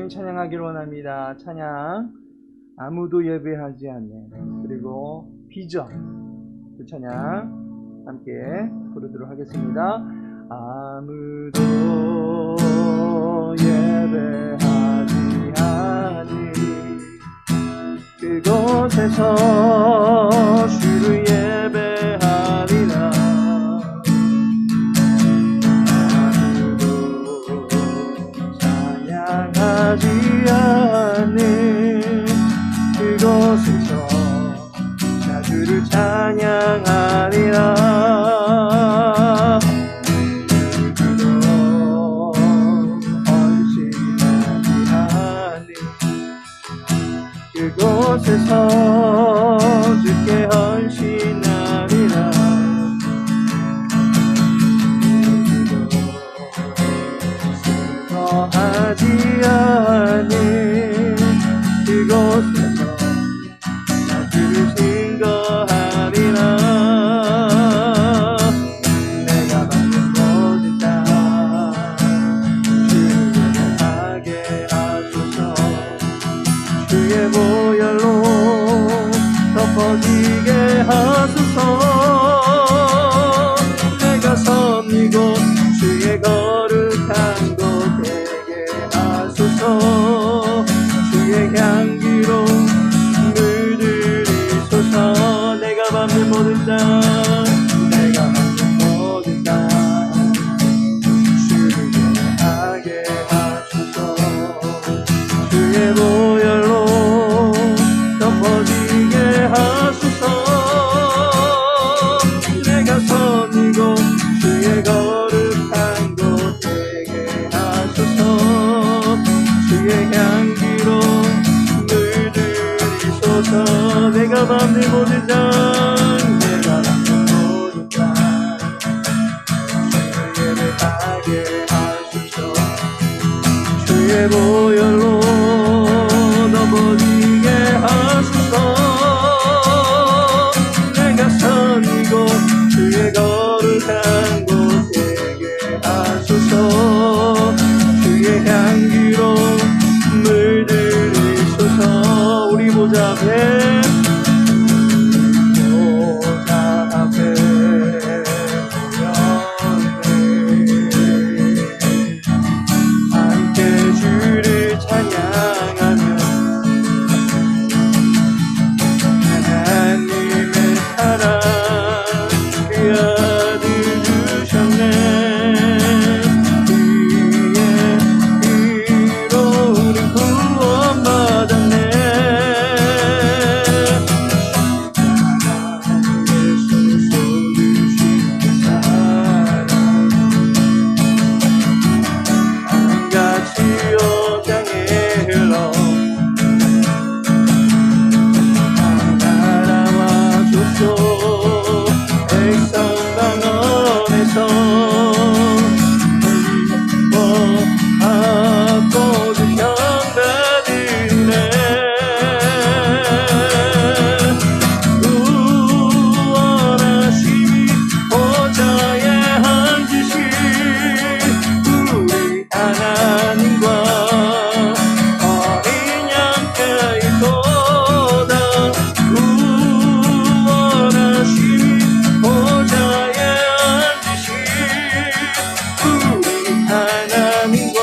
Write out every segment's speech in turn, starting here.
주님 찬양하기를 원합니다. 찬양 아무도 예배하지 않는, 그리고 비전, 그 찬양 함께 부르도록 하겠습니다. 아무도 예배하지 않는 그곳에서 주를 예배하리라. 아무도 찬양하지 않는 그곳에서 나 주를 찬양하리라. 누구도 헌신하지 않는 그곳에서 주께 헌신하리라. 누구도 증거하지 않는 그곳에서 나 주를 증거하리라. 내가 받는 모든 땅 주를 예배하게 하소서. 주의 보혈로 덮어지게 하소서. 내가 선 이곳 주의 거룩한 곳 되게 하소서. 주의 향기로 물들이소서. 내가 밟는 모든 땅, 내가 밟는 모든 땅 주를 예배하게 하소서. 주의 보혈로 덮어지게 하소서. 내가 선 이곳 주의 거룩한 곳 되게 하소서. 주의 향기로 물들이소서. 내가 밟는 모든 땅, 내가 밟는 모든 땅 주를 예배하게 하소서. 주의 보혈로 덮어지게 하소서. 내가 선 이곳 주의 거룩한 곳 되게 하소서. 주의 향기로 물들이소서. 우리 보좌 앞에 함께 주를 찬양하며 하나님의 사랑 그 아들 주셨네. 그의 피로 우리 구원받았네. 예수 쏟으신 사랑 강같이 온 땅에 흘러 나라와 족속 백성 방언에서 기뻐하고 주형받으리네. 구원하심이 보좌에 앉으신 우리 하나님과 어린 양께 있도다. 구원하심이 보좌에 앉으신 우리 하나님과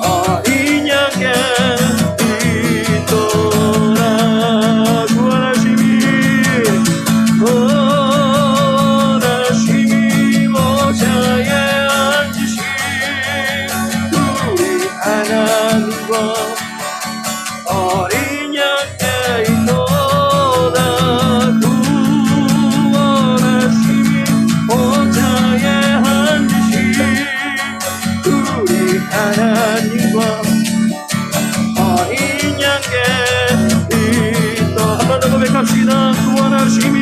어린 양께 있도다. 구원하심이 보좌에 앉으신 우리 하나님과 어린 양께 있도다. 구원하심이 보좌에 앉으신 우리 하나님과 어린 양께 있도다. 한 번 더 고백합시다. 구원하심이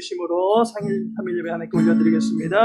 주심으로 상일 3일 예배 하나님께 올려드리겠습니다.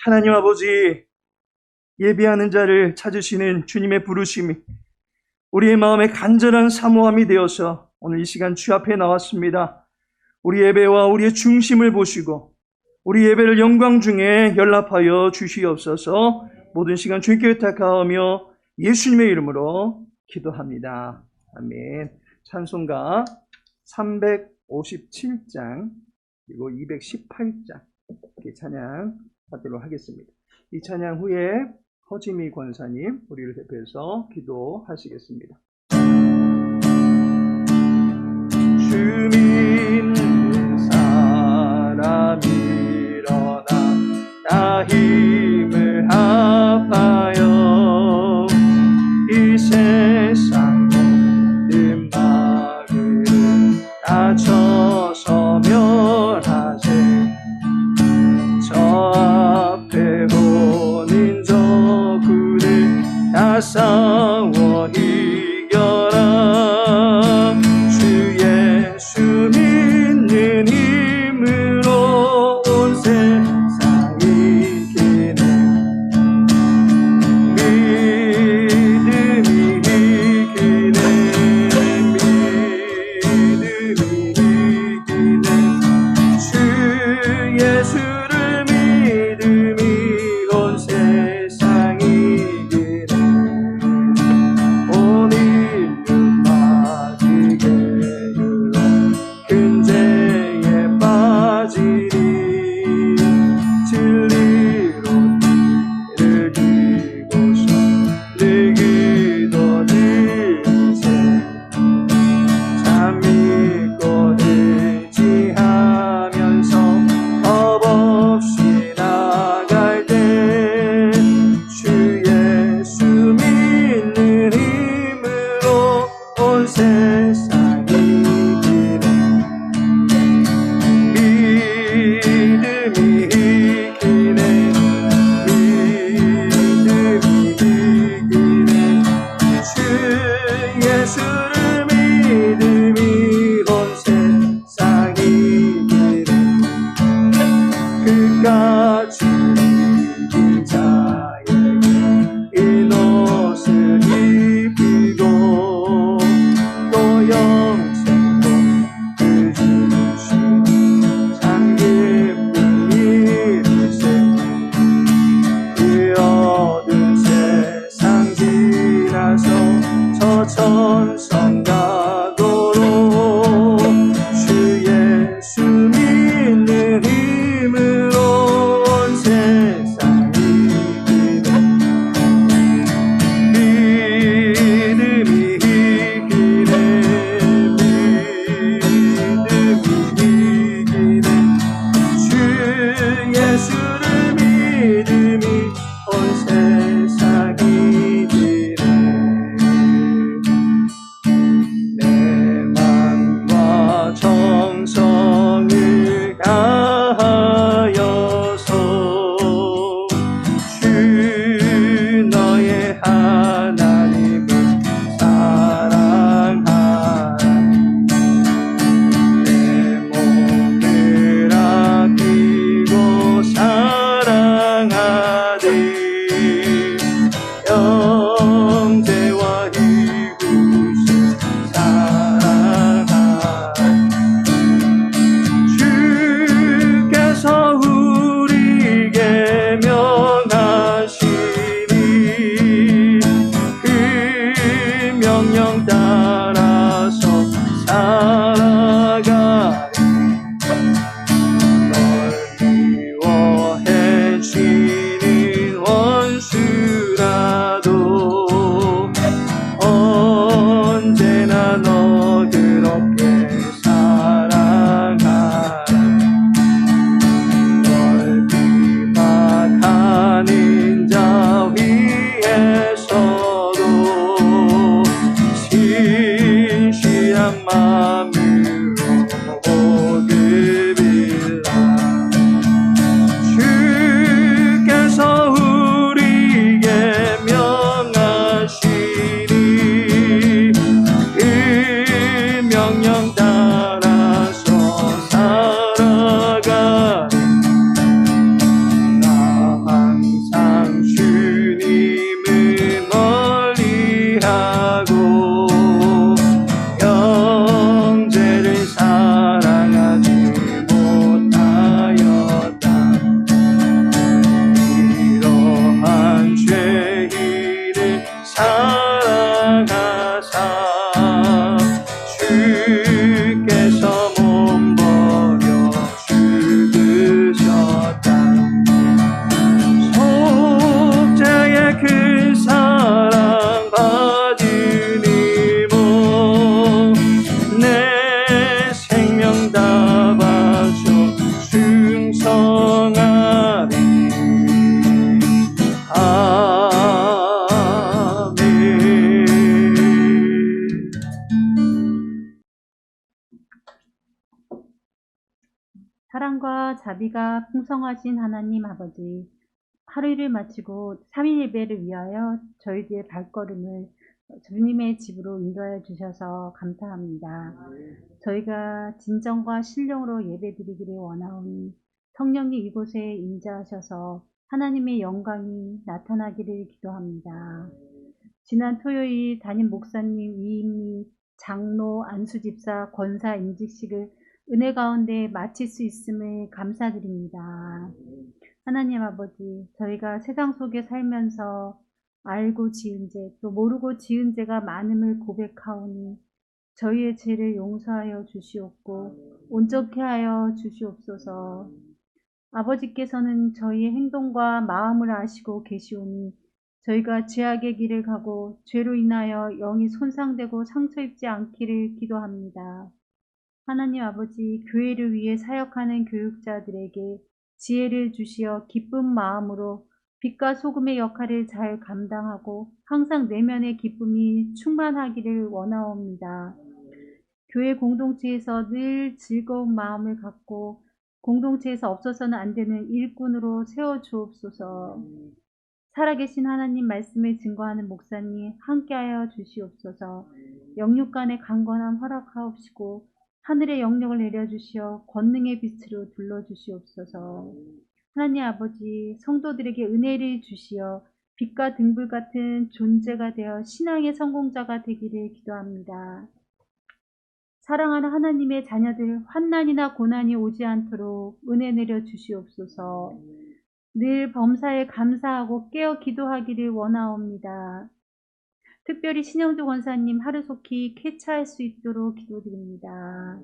하나님 아버지, 예배하는 자를 찾으시는 주님의 부르심이 우리의 마음에 간절한 사모함이 되어서 오늘 이 시간 주 앞에 나왔습니다. 우리 예배와 우리의 중심을 보시고 우리 예배를 영광 중에 연락하여 주시옵소서. 모든 시간 주님께 의탁하며 예수님의 이름으로 기도합니다. 아멘. 찬송가 357장 그리고 218장 찬양 하도록 하겠습니다. 이 찬양 후에 허지미 권사님 우리를 대표해서 기도하시겠습니다. 주 믿는 사람 일어나 나 힘을 합하여 이 세상 모든 막을 다쳐서 멸하세. 저 앞에 오는 적군을 다 싸워 이겨라. 주 예수 믿는 힘으로 온 세상 이기네. 믿음이 이기네. 믿음이 이기네. 주 예수를 믿음이 온 세상 이기네. 사랑과 자비가 풍성하신 하나님 아버지, 하루를 마치고 3일 예배를 위하여 저희들의 발걸음을 주님의 집으로 인도하여 주셔서 감사합니다. 저희가 진정과 신령으로 예배드리기를 원하오니 성령님 이곳에 임재하셔서 하나님의 영광이 나타나기를 기도합니다. 지난 토요일 담임 목사님 위임리 장로 안수집사 권사 임직식을 은혜 가운데 마칠 수 있음을 감사드립니다. 하나님 아버지, 저희가 세상 속에 살면서 알고 지은 죄, 또 모르고 지은 죄가 많음을 고백하오니 저희의 죄를 용서하여 주시옵고 온전케 하여 주시옵소서. 아버지께서는 저희의 행동과 마음을 아시고 계시오니 저희가 죄악의 길을 가고 죄로 인하여 영이 손상되고 상처 입지 않기를 기도합니다. 하나님 아버지, 교회를 위해 사역하는 교육자들에게 지혜를 주시어 기쁜 마음으로 빛과 소금의 역할을 잘 감당하고 항상 내면의 기쁨이 충만하기를 원하옵니다. 교회 공동체에서 늘 즐거운 마음을 갖고 공동체에서 없어서는 안 되는 일꾼으로 세워주옵소서. 살아계신 하나님 말씀을 증거하는 목사님 함께하여 주시옵소서. 영육간의 강건함 허락하옵시고 하늘의 영역을 내려주시어 권능의 빛으로 둘러주시옵소서. 하나님 아버지, 성도들에게 은혜를 주시어 빛과 등불 같은 존재가 되어 신앙의 성공자가 되기를 기도합니다. 사랑하는 하나님의 자녀들, 환난이나 고난이 오지 않도록 은혜 내려 주시옵소서. 늘 범사에 감사하고 깨어 기도하기를 원하옵니다. 특별히 신영주 권사님 하루속히 쾌차할 수 있도록 기도드립니다.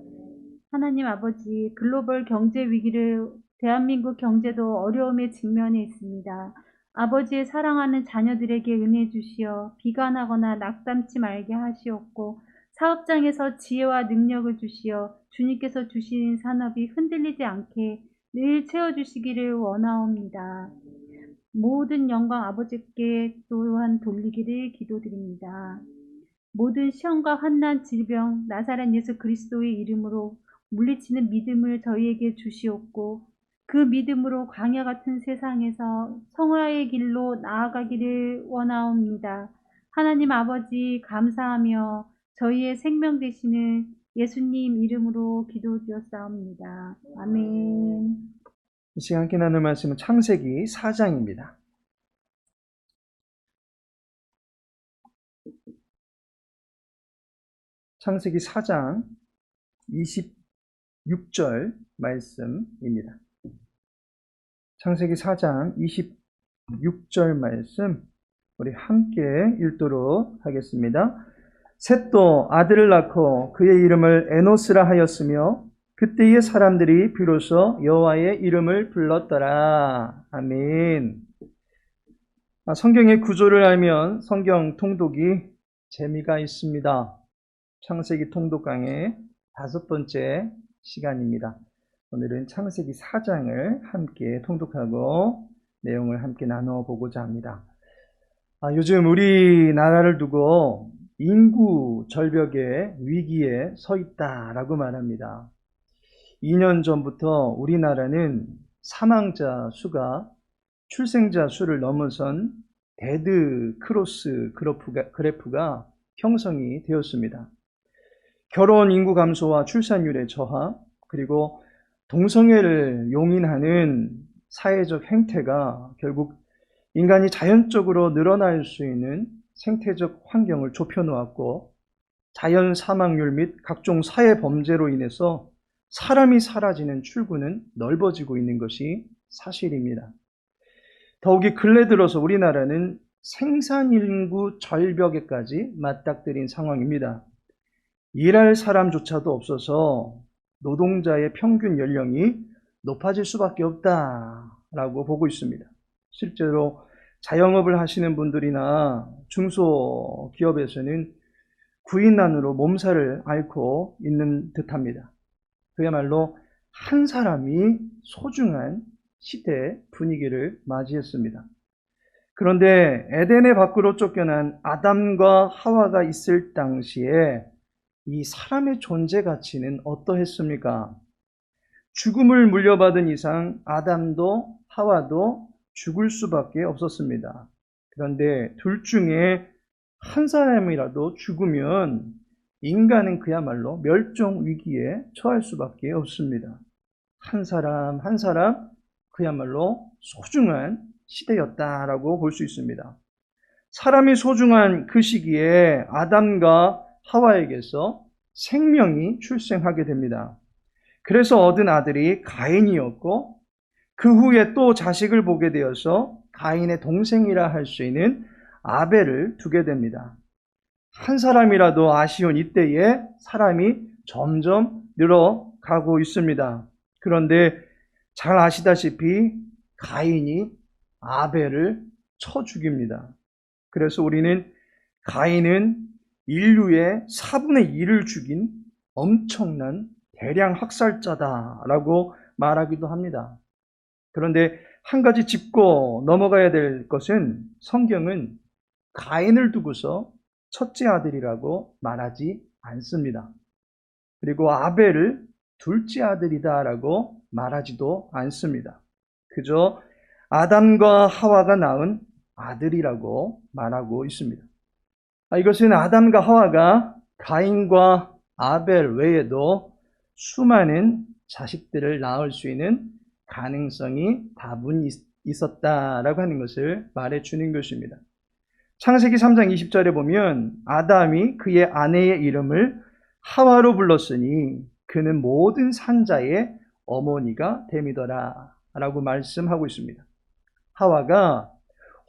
하나님 아버지, 글로벌 경제 위기를 대한민국 경제도 어려움에 직면해 있습니다. 아버지의 사랑하는 자녀들에게 은혜 주시어 비관하거나 낙담치 말게 하시옵고 사업장에서 지혜와 능력을 주시어 주님께서 주신 산업이 흔들리지 않게 늘 채워주시기를 원하옵니다. 모든 영광 아버지께 또한 돌리기를 기도드립니다. 모든 시험과 환난, 질병, 나사렛 예수 그리스도의 이름으로 물리치는 믿음을 저희에게 주시옵고 그 믿음으로 광야 같은 세상에서 성화의 길로 나아가기를 원하옵니다. 하나님 아버지 감사하며 저희의 생명 되시는 예수님 이름으로 기도드렸사옵니다. 아멘. 이 시간 함께 나눌 말씀은 창세기 4장입니다. 창세기 4장 26절 말씀입니다. 창세기 4장 26절 말씀 우리 함께 읽도록 하겠습니다. 셋도 아들을 낳고 그의 이름을 에노스라 하였으며 그때의 사람들이 비로소 여호와의 이름을 불렀더라. 아멘. 성경의 구조를 알면 성경 통독이 재미가 있습니다. 창세기 통독 강의 5번째 시간입니다. 오늘은 창세기 4장을 함께 통독하고 내용을 함께 나누어 보고자 합니다. 요즘 우리나라를 두고 인구 절벽의 위기에 서 있다라고 말합니다. 2년 전부터 우리나라는 사망자 수가 출생자 수를 넘어선 데드 크로스 그래프가 형성이 되었습니다. 결혼 인구 감소와 출산율의 저하, 그리고 동성애를 용인하는 사회적 행태가 결국 인간이 자연적으로 늘어날 수 있는 생태적 환경을 좁혀놓았고 자연 사망률 및 각종 사회 범죄로 인해서 사람이 사라지는 출구는 넓어지고 있는 것이 사실입니다. 더욱이 근래 들어서 우리나라는 생산인구 절벽에까지 맞닥뜨린 상황입니다. 일할 사람조차도 없어서 노동자의 평균 연령이 높아질 수밖에 없다라고 보고 있습니다. 실제로 자영업을 하시는 분들이나 중소기업에서는 구인난으로 몸살을 앓고 있는 듯합니다. 그야말로 한 사람이 소중한 시대 분위기를 맞이했습니다. 그런데 에덴의 밖으로 쫓겨난 아담과 하와가 있을 당시에 이 사람의 존재 가치는 어떠했습니까? 죽음을 물려받은 이상 아담도 하와도 죽을 수밖에 없었습니다. 그런데 둘 중에 한 사람이라도 죽으면 인간은 그야말로 멸종 위기에 처할 수밖에 없습니다. 한 사람 한 사람 그야말로 소중한 시대였다라고 볼 수 있습니다. 사람이 소중한 그 시기에 아담과 하와에게서 생명이 출생하게 됩니다. 그래서 얻은 아들이 가인이었고 그 후에 또 자식을 보게 되어서 가인의 동생이라 할 수 있는 아벨을 두게 됩니다. 한 사람이라도 아쉬운 이때에 사람이 점점 늘어가고 있습니다. 그런데 잘 아시다시피 가인이 아벨을 쳐 죽입니다. 그래서 우리는 가인은 인류의 4분의 1을 죽인 엄청난 대량 학살자다라고 말하기도 합니다. 그런데 한 가지 짚고 넘어가야 될 것은 성경은 가인을 두고서 첫째 아들이라고 말하지 않습니다. 그리고 아벨을 둘째 아들이다라고 말하지도 않습니다. 그저 아담과 하와가 낳은 아들이라고 말하고 있습니다. 이것은 아담과 하와가 가인과 아벨 외에도 수많은 자식들을 낳을 수 있는 가능성이 다분히 있었다라고 하는 것을 말해주는 것입니다. 창세기 3장 20절에 보면 아담이 그의 아내의 이름을 하와로 불렀으니 그는 모든 산자의 어머니가 됨이더라 라고 말씀하고 있습니다. 하와가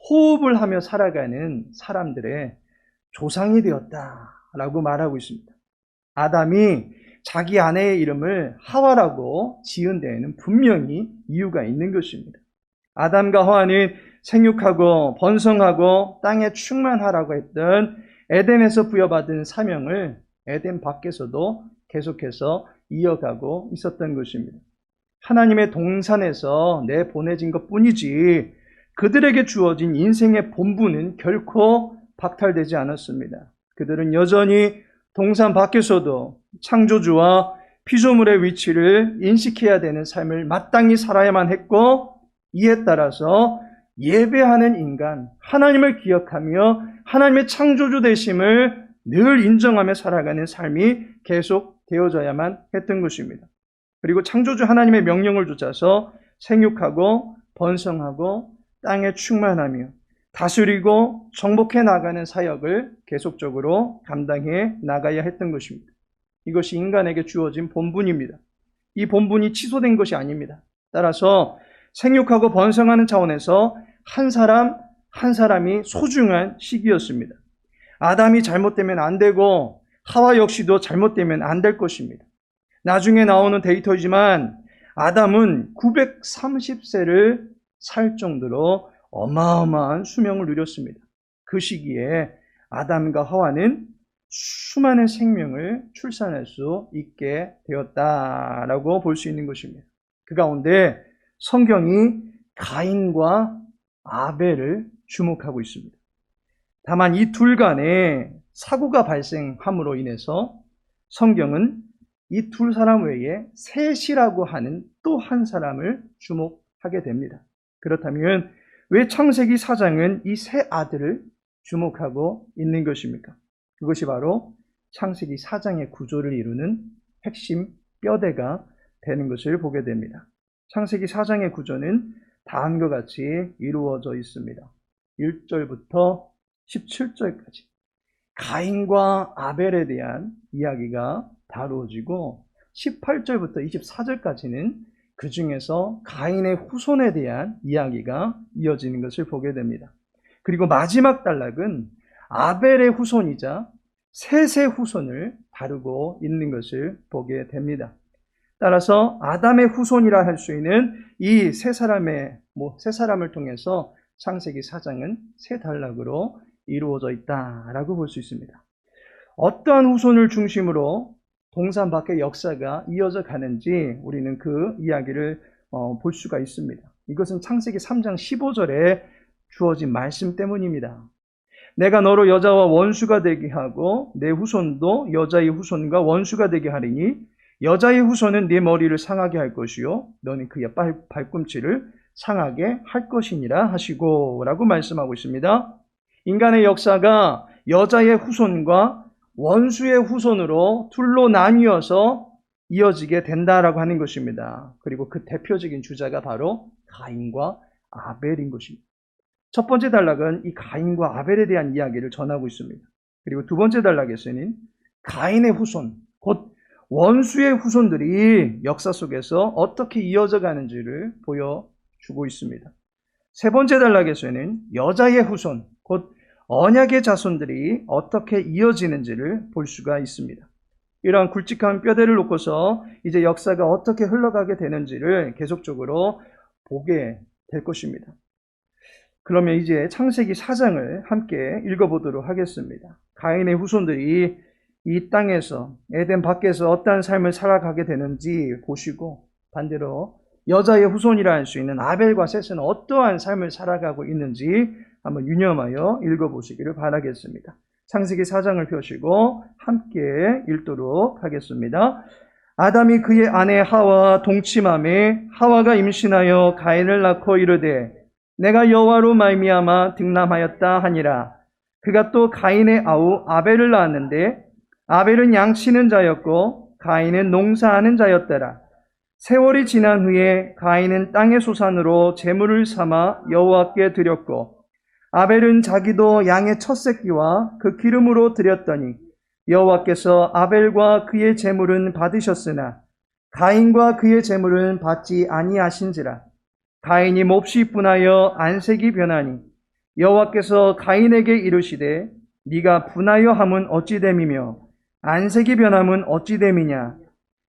호흡을 하며 살아가는 사람들의 조상이 되었다라고 말하고 있습니다. 아담이 자기 아내의 이름을 하와라고 지은 데에는 분명히 이유가 있는 것입니다. 아담과 하와는 생육하고 번성하고 땅에 충만하라고 했던 에덴에서 부여받은 사명을 에덴 밖에서도 계속해서 이어가고 있었던 것입니다. 하나님의 동산에서 내보내진 것뿐이지 그들에게 주어진 인생의 본분은 결코 박탈되지 않았습니다. 그들은 여전히 동산 밖에서도 창조주와 피조물의 위치를 인식해야 되는 삶을 마땅히 살아야만 했고, 이에 따라서 예배하는 인간, 하나님을 기억하며 하나님의 창조주 되심을 늘 인정하며 살아가는 삶이 계속 되어져야만 했던 것입니다. 그리고 창조주 하나님의 명령을 쫓아서 생육하고 번성하고 땅에 충만하며 다스리고 정복해 나가는 사역을 계속적으로 감당해 나가야 했던 것입니다. 이것이 인간에게 주어진 본분입니다. 이 본분이 취소된 것이 아닙니다. 따라서 생육하고 번성하는 차원에서 한 사람 한 사람이 소중한 시기였습니다. 아담이 잘못되면 안 되고 하와 역시도 잘못되면 안 될 것입니다. 나중에 나오는 데이터이지만 아담은 930세를 살 정도로 어마어마한 수명을 누렸습니다. 그 시기에 아담과 하와는 수많은 생명을 출산할 수 있게 되었다라고 볼 수 있는 것입니다. 그 가운데 성경이 가인과 아벨을 주목하고 있습니다. 다만 이 둘 간에 사고가 발생함으로 인해서 성경은 이 두 사람 외에 셋이라고 하는 또 한 사람을 주목하게 됩니다. 그렇다면 왜 창세기 4장은 이 세 아들을 주목하고 있는 것입니까? 그것이 바로 창세기 4장의 구조를 이루는 핵심 뼈대가 되는 것을 보게 됩니다. 창세기 4장의 구조는 다음과 같이 이루어져 있습니다. 1절부터 17절까지 가인과 아벨에 대한 이야기가 다루어지고 18절부터 24절까지는 그 중에서 가인의 후손에 대한 이야기가 이어지는 것을 보게 됩니다. 그리고 마지막 단락은 아벨의 후손이자 셋의 후손을 다루고 있는 것을 보게 됩니다. 따라서 아담의 후손이라 할 수 있는 이 세 사람을 통해서 창세기 4장은 세 단락으로 이루어져 있다라고 볼 수 있습니다. 어떠한 후손을 중심으로 동산 밖의 역사가 이어져 가는지 우리는 그 이야기를 볼 수가 있습니다. 이것은 창세기 3장 15절에 주어진 말씀 때문입니다. 내가 너로 여자와 원수가 되게 하고 내 후손도 여자의 후손과 원수가 되게 하리니 여자의 후손은 네 머리를 상하게 할 것이요 너는 그의 발꿈치를 상하게 할 것이니라 하시고 라고 말씀하고 있습니다. 인간의 역사가 여자의 후손과 원수의 후손으로 둘로 나뉘어서 이어지게 된다라고 하는 것입니다. 그리고 그 대표적인 주자가 바로 가인과 아벨인 것입니다. 첫 번째 단락은 이 가인과 아벨에 대한 이야기를 전하고 있습니다. 그리고 두 번째 단락에서는 가인의 후손, 곧 원수의 후손들이 역사 속에서 어떻게 이어져 가는지를 보여주고 있습니다. 세 번째 단락에서는 여자의 후손, 곧 언약의 자손들이 어떻게 이어지는지를 볼 수가 있습니다. 이러한 굵직한 뼈대를 놓고서 이제 역사가 어떻게 흘러가게 되는지를 계속적으로 보게 될 것입니다. 그러면 이제 창세기 4장을 함께 읽어보도록 하겠습니다. 가인의 후손들이 이 땅에서 에덴 밖에서 어떠한 삶을 살아가게 되는지 보시고 반대로 여자의 후손이라 할 수 있는 아벨과 셋은 어떠한 삶을 살아가고 있는지 한번 유념하여 읽어보시기를 바라겠습니다. 창세기 4장을 펴시고 함께 읽도록 하겠습니다. 아담이 그의 아내 하와와 동침하매 하와가 임신하여 가인을 낳고 이르되 내가 여호와로 말미암아 등남하였다 하니라. 그가 또 가인의 아우 아벨을 낳았는데 아벨은 양치는 자였고 가인은 농사하는 자였더라. 세월이 지난 후에 가인은 땅의 소산으로 제물을 삼아 여호와께 드렸고 아벨은 자기도 양의 첫 새끼와 그 기름으로 드렸더니 여호와께서 아벨과 그의 제물은 받으셨으나 가인과 그의 제물은 받지 아니하신지라. 가인이 몹시 분하여 안색이 변하니 여호와께서 가인에게 이르시되 네가 분하여 함은 어찌 됨이며 안색이 변함은 어찌 됨이냐.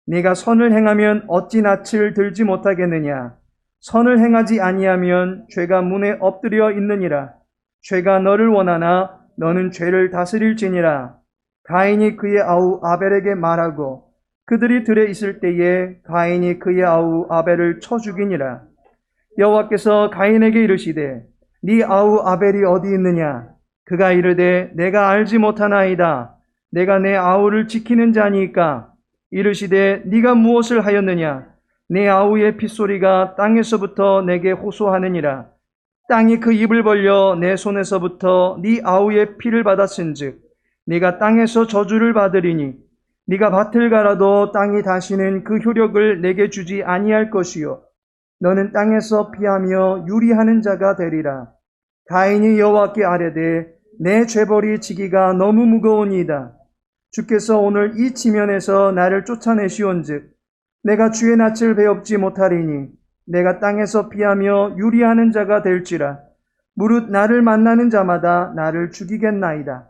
네가 선을 행하면 어찌 낯을 들지 못하겠느냐. 선을 행하지 아니하면 죄가 문에 엎드려 있느니라. 죄가 너를 원하나 너는 죄를 다스릴지니라. 가인이 그의 아우 아벨에게 말하고 그들이 들에 있을 때에 가인이 그의 아우 아벨을 쳐 죽이니라. 여호와께서 가인에게 이르시되 네 아우 아벨이 어디 있느냐. 그가 이르되 내가 알지 못하나이다. 내가 내 아우를 지키는 자니까. 이르시되 네가 무엇을 하였느냐. 내 아우의 핏소리가 땅에서부터 내게 호소하느니라. 땅이 그 입을 벌려 내 손에서부터 네 아우의 피를 받았은즉 네가 땅에서 저주를 받으리니 네가 밭을 갈아도 땅이 다시는 그 효력을 내게 주지 아니할 것이요 너는 땅에서 피하며 유리하는 자가 되리라. 가인이 여호와께 아뢰되 내 죄벌이 지기가 너무 무거우니이다. 주께서 오늘 이 지면에서 나를 쫓아내시온즉 내가 주의 낯을 배웁지 못하리니 내가 땅에서 피하며 유리하는 자가 될지라. 무릇 나를 만나는 자마다 나를 죽이겠나이다.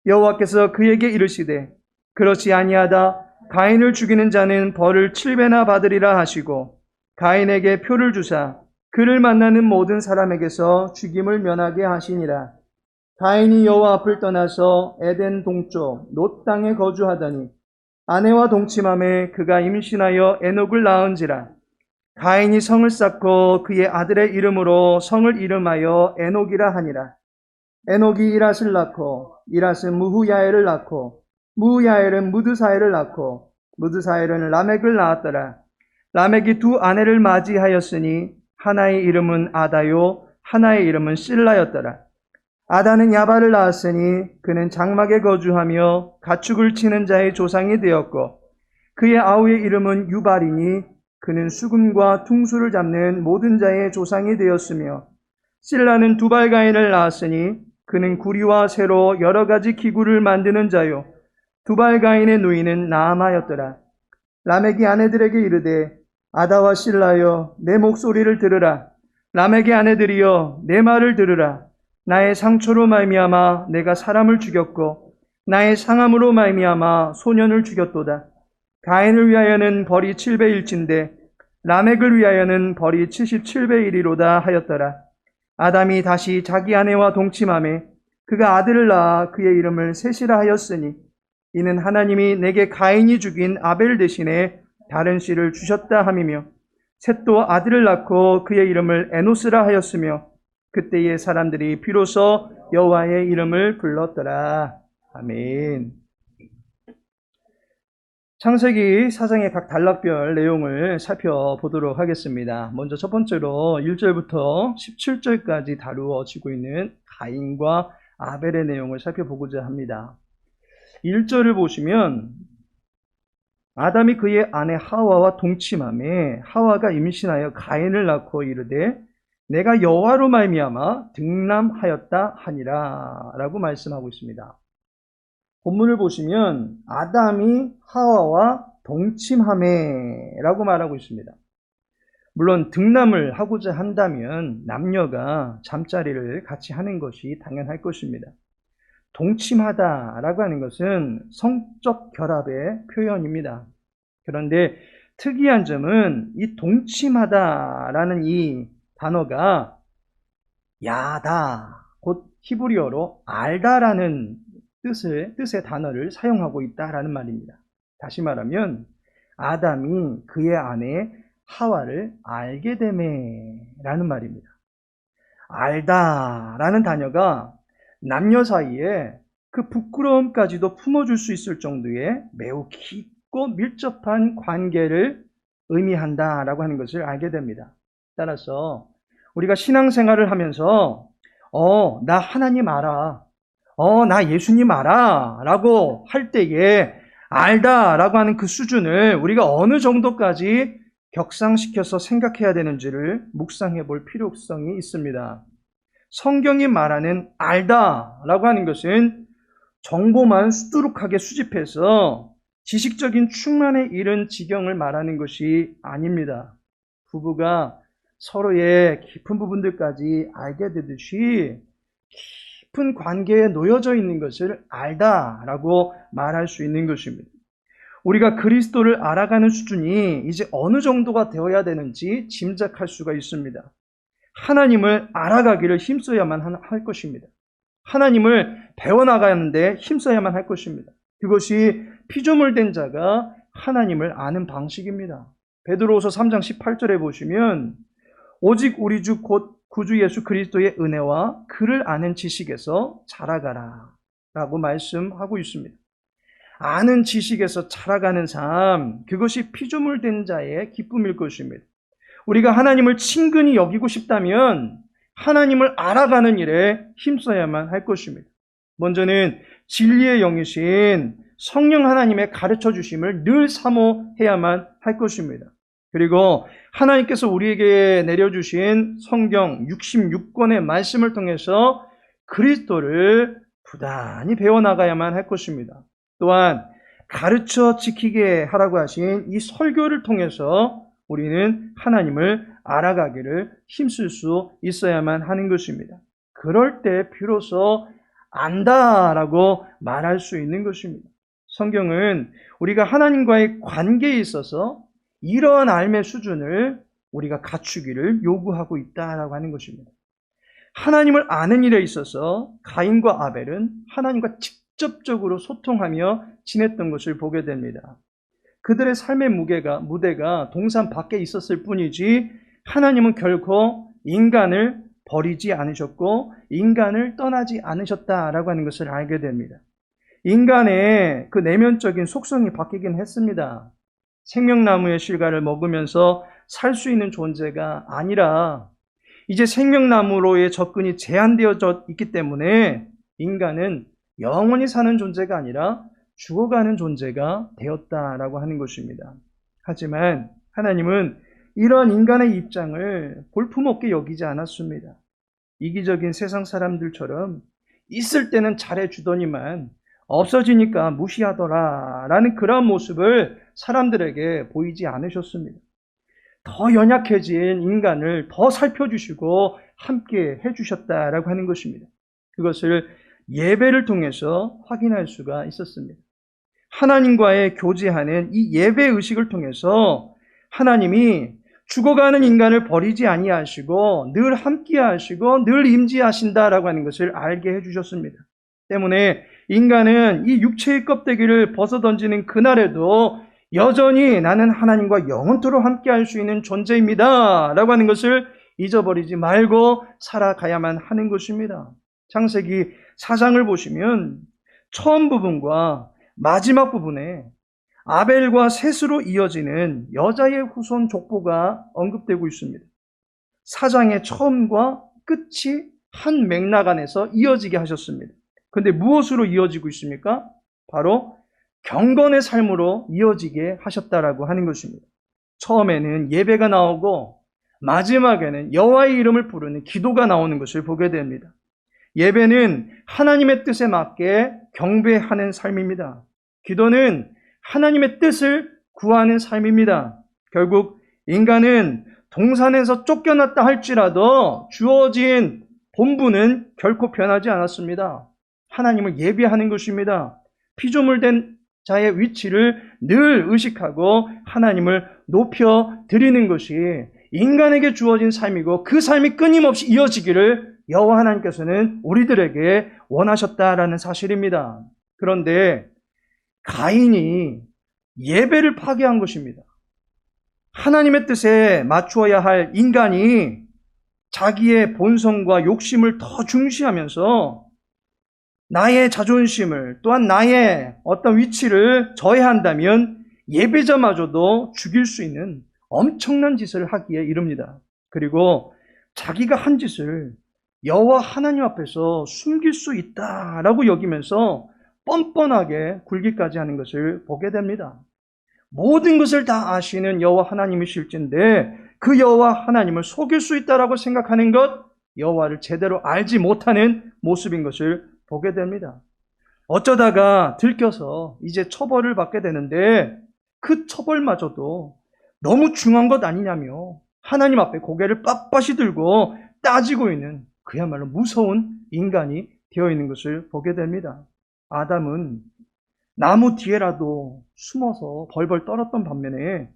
여호와께서 그에게 이르시되 그렇지 아니하다. 가인을 죽이는 자는 벌을 7배나 받으리라 하시고 가인에게 표를 주사 그를 만나는 모든 사람에게서 죽임을 면하게 하시니라. 가인이 여호와 앞을 떠나서 에덴 동쪽 놋 땅에 거주하더니 아내와 동침함에 그가 임신하여 에녹을 낳은지라. 가인이 성을 쌓고 그의 아들의 이름으로 성을 이름하여 에녹이라 하니라. 에녹이 이랏을 낳고 이랏은 무후야엘을 낳고 무후야엘은 무드사엘을 낳고 무드사엘은 라멕을 낳았더라. 라멕이 두 아내를 맞이하였으니 하나의 이름은 아다요 하나의 이름은 실라였더라. 아다는 야발을 낳았으니 그는 장막에 거주하며 가축을 치는 자의 조상이 되었고 그의 아우의 이름은 유발이니 그는 수금과 퉁수를 잡는 모든 자의 조상이 되었으며 실라는 두발가인을 낳았으니 그는 구리와 쇠로 여러 가지 기구를 만드는 자요 두발가인의 누이는 나아마였더라. 라멕이 아내들에게 이르되 아다와 실라여 내 목소리를 들으라. 라멕의 아내들이여 내 말을 들으라. 나의 상처로 말미암아 내가 사람을 죽였고 나의 상함으로 말미암아 소년을 죽였도다. 가인을 위하여는 벌이 7배일진데 라멕을 위하여는 벌이 77배이리로다 하였더라. 아담이 다시 자기 아내와 동침하매 그가 아들을 낳아 그의 이름을 셋이라 하였으니 이는 하나님이 내게 가인이 죽인 아벨 대신에 다른 씨를 주셨다 함이며 셋도 아들을 낳고 그의 이름을 에노스라 하였으며 그때의 사람들이 비로소 여호와의 이름을 불렀더라. 아멘. 창세기 4장의 각 단락별 내용을 살펴보도록 하겠습니다. 먼저 첫 번째로 1절부터 17절까지 다루어지고 있는 가인과 아벨의 내용을 살펴보고자 합니다. 1절을 보시면 아담이 그의 아내 하와와 동침하매 하와가 임신하여 가인을 낳고 이르되 내가 여호와로 말미암아 등남하였다 하니라 라고 말씀하고 있습니다. 본문을 보시면 아담이 하와와 동침하매 라고 말하고 있습니다. 물론 등남을 하고자 한다면 남녀가 잠자리를 같이 하는 것이 당연할 것입니다. 동침하다라고 하는 것은 성적 결합의 표현입니다. 그런데 특이한 점은 이 동침하다라는 이 단어가 야다, 곧 히브리어로 알다라는 뜻의 단어를 사용하고 있다라는 말입니다. 다시 말하면 아담이 그의 아내 하와를 알게 되매라는 말입니다. 알다라는 단어가 남녀 사이에 그 부끄러움까지도 품어줄 수 있을 정도의 매우 깊고 밀접한 관계를 의미한다라고 하는 것을 알게 됩니다. 따라서 우리가 신앙생활을 하면서 나 하나님 알아, 나 예수님 알아 라고 할 때에 알다라고 하는 그 수준을 우리가 어느 정도까지 격상시켜서 생각해야 되는지를 묵상해 볼 필요성이 있습니다. 성경이 말하는 알다라고 하는 것은 정보만 수두룩하게 수집해서 지식적인 충만에 이른 지경을 말하는 것이 아닙니다. 부부가 서로의 깊은 부분들까지 알게 되듯이 깊은 관계에 놓여져 있는 것을 알다라고 말할 수 있는 것입니다. 우리가 그리스도를 알아가는 수준이 이제 어느 정도가 되어야 되는지 짐작할 수가 있습니다. 하나님을 알아가기를 힘써야만 할 것입니다. 하나님을 배워나가는데 힘써야만 할 것입니다. 그것이 피조물된 자가 하나님을 아는 방식입니다. 베드로후서 3장 18절에 보시면 오직 우리 주 곧 구주 예수 그리스도의 은혜와 그를 아는 지식에서 자라가라 라고 말씀하고 있습니다. 아는 지식에서 자라가는 삶, 그것이 피조물된 자의 기쁨일 것입니다. 우리가 하나님을 친근히 여기고 싶다면 하나님을 알아가는 일에 힘써야만 할 것입니다. 먼저는 진리의 영이신 성령 하나님의 가르쳐 주심을 늘 사모해야만 할 것입니다. 그리고 하나님께서 우리에게 내려주신 성경 66권의 말씀을 통해서 그리스도를 부단히 배워나가야만 할 것입니다. 또한 가르쳐 지키게 하라고 하신 이 설교를 통해서 우리는 하나님을 알아가기를 힘쓸 수 있어야만 하는 것입니다. 그럴 때 비로소 안다라고 말할 수 있는 것입니다. 성경은 우리가 하나님과의 관계에 있어서 이러한 삶의 수준을 우리가 갖추기를 요구하고 있다라고 하는 것입니다. 하나님을 아는 일에 있어서 가인과 아벨은 하나님과 직접적으로 소통하며 지냈던 것을 보게 됩니다. 그들의 삶의 무대가 동산 밖에 있었을 뿐이지 하나님은 결코 인간을 버리지 않으셨고 인간을 떠나지 않으셨다라고 하는 것을 알게 됩니다. 인간의 그 내면적인 속성이 바뀌긴 했습니다. 생명나무의 실과를 먹으면서 살 수 있는 존재가 아니라 이제 생명나무로의 접근이 제한되어져 있기 때문에 인간은 영원히 사는 존재가 아니라 죽어가는 존재가 되었다라고 하는 것입니다. 하지만 하나님은 이러한 인간의 입장을 볼품없게 여기지 않았습니다. 이기적인 세상 사람들처럼 있을 때는 잘해주더니만 없어지니까 무시하더라라는 그런 모습을 사람들에게 보이지 않으셨습니다. 더 연약해진 인간을 더 살펴주시고 함께 해주셨다라고 하는 것입니다. 그것을 예배를 통해서 확인할 수가 있었습니다. 하나님과의 교제하는 이 예배 의식을 통해서 하나님이 죽어가는 인간을 버리지 아니하시고 늘 함께 하시고 늘 임재하신다라고 하는 것을 알게 해주셨습니다. 때문에 인간은 이 육체의 껍데기를 벗어던지는 그날에도 여전히 나는 하나님과 영원토록 함께 할 수 있는 존재입니다 라고 하는 것을 잊어버리지 말고 살아가야만 하는 것입니다. 창세기 4장을 보시면 처음 부분과 마지막 부분에 아벨과 셋으로 이어지는 여자의 후손 족보가 언급되고 있습니다. 사장의 처음과 끝이 한 맥락 안에서 이어지게 하셨습니다. 그런데 무엇으로 이어지고 있습니까? 바로 경건의 삶으로 이어지게 하셨다라고 하는 것입니다. 처음에는 예배가 나오고 마지막에는 여호와의 이름을 부르는 기도가 나오는 것을 보게 됩니다. 예배는 하나님의 뜻에 맞게 경배하는 삶입니다. 기도는 하나님의 뜻을 구하는 삶입니다. 결국 인간은 동산에서 쫓겨났다 할지라도 주어진 본분은 결코 변하지 않았습니다. 하나님을 예배하는 것입니다. 피조물된 자의 위치를 늘 의식하고 하나님을 높여 드리는 것이 인간에게 주어진 삶이고 그 삶이 끊임없이 이어지기를 여호와 하나님께서는 우리들에게 원하셨다라는 사실입니다. 그런데 가인이 예배를 파괴한 것입니다. 하나님의 뜻에 맞추어야 할 인간이 자기의 본성과 욕심을 더 중시하면서 나의 자존심을 또한 나의 어떤 위치를 저해한다면 예배자마저도 죽일 수 있는 엄청난 짓을 하기에 이릅니다. 그리고 자기가 한 짓을 여호와 하나님 앞에서 숨길 수 있다라고 여기면서 뻔뻔하게 굴기까지 하는 것을 보게 됩니다. 모든 것을 다 아시는 여호와 하나님이실진데 그 여호와 하나님을 속일 수 있다라고 생각하는 것, 여호와를 제대로 알지 못하는 모습인 것을 보게 됩니다. 어쩌다가 들켜서 이제 처벌을 받게 되는데 그 처벌마저도 너무 중한 것 아니냐며 하나님 앞에 고개를 빳빳이 들고 따지고 있는 그야말로 무서운 인간이 되어 있는 것을 보게 됩니다. 아담은 나무 뒤에라도 숨어서 벌벌 떨었던 반면에